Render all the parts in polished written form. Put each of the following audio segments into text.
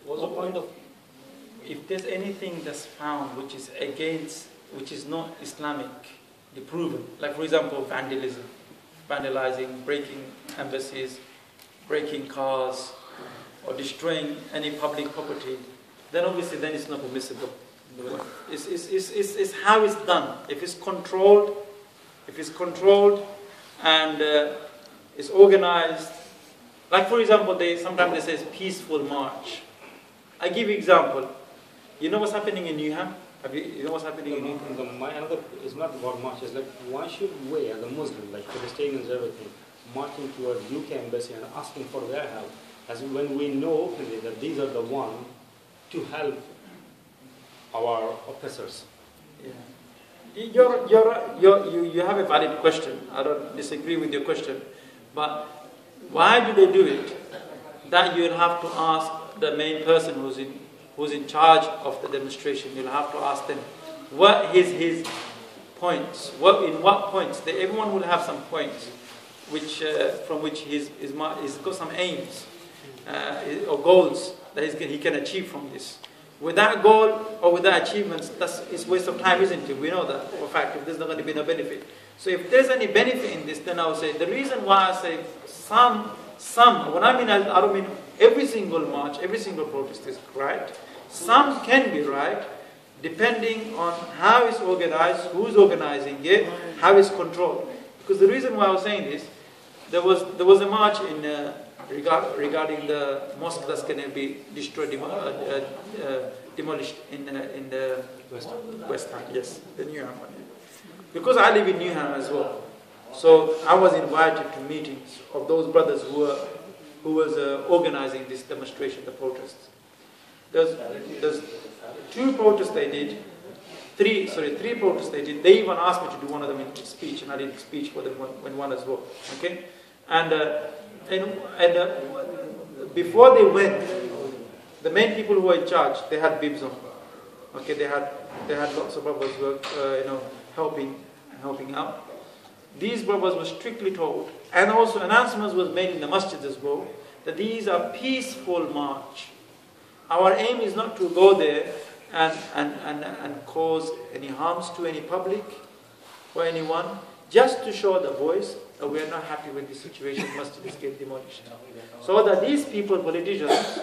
What's the point of, if there's anything that's found which is against, which is not Islamic, proven, like for example vandalism, vandalizing, breaking embassies, breaking cars, or destroying any public property, then obviously then it's not permissible. It's how it's done. If it's controlled and it's organized, like for example, sometimes they say peaceful march. I give you example. You know what's happening in Newham? You know what's happening in Newham? It's not about march. It's like, why should we as a Muslim, like Palestinians, everything, marching towards UK embassy and asking for their help, as when we know openly that these are the ones to help our oppressors? Yeah. You have a valid question. I don't disagree with your question, but why do they do it? That you'll have to ask the main person who's in charge of the demonstration. You'll have to ask them what is his points. In what points? Everyone will have some points, from which he's got some aims or goals that he can achieve from this. With that goal or with that achievements, it's waste of time, isn't it? We know that for a fact. If there's not going to be no benefit. So if there's any benefit in this, then I would say the reason why I say some. When I don't mean every single march, every single protest is right. Some can be right, depending on how it's organized, who's organizing it, how it's controlled. Because the reason why I was saying this, there was a march in regarding the mosque that's going to be destroyed, demolished in the West Ham, yes, the Newham one. Because I live in Newham as well, so I was invited to meetings of those brothers who was organizing this demonstration, the protests. There's two protests they did, three protests they did. They even asked me to do one of them in speech, and I did speech for them when one as well. Okay, and before they went, the main people who were in charge, they had bibs on. Okay, they had lots of brothers helping out. These brothers were strictly told, and also announcements was made in the masjid as well, that these are peaceful march. Our aim is not to go there and cause any harms to any public or anyone, just to show the voice that we are not happy with this situation, masjid is getting demolished. So that these people, politicians,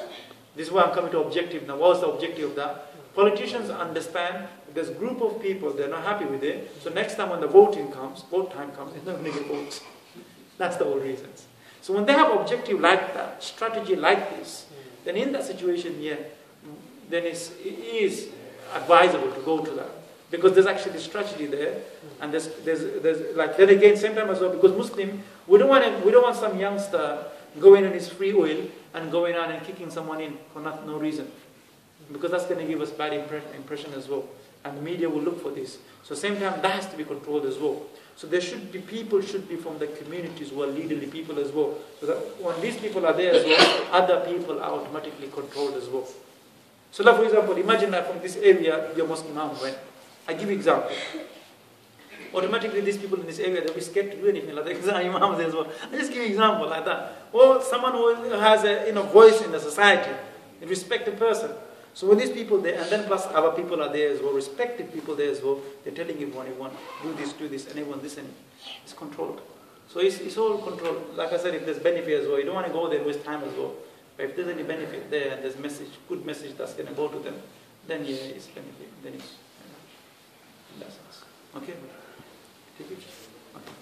this is why I'm coming to objective now. What's the objective of that? Politicians understand there's a group of people, they're not happy with it, so next time when the vote time comes, it's not going to get votes. That's the whole reasons. So when they have objective like that, strategy like this, then in that situation, then it is advisable to go to that. Because there's actually strategy there, and there's like, then again, same time as well, because Muslim, we don't want some youngster going on his free will and going on and kicking someone in for no reason. Because that's going to give us bad impression as well. And the media will look for this. So same time, that has to be controlled as well. So people should be from the communities who are leaderly people as well. So that when these people are there as well, other people are automatically controlled as well. So like for example, imagine that from this area, your mosque imam went. I give you example. Automatically these people in this area, they'll be scared to do anything like that. Because imam there as well. I just give you example like that. Or someone who has a voice in the society, a respected person. So when these people there, and then plus other people are there as well, respected people there as well, they're telling everyone, do this, and everyone listen. It's controlled. So it's all controlled. Like I said, if there's benefit as well, you don't want to go there and waste time as well. But if there's any benefit there, and there's good message that's going to go to them, then it's benefit. Then it's in that sense. Okay? Take it. Okay.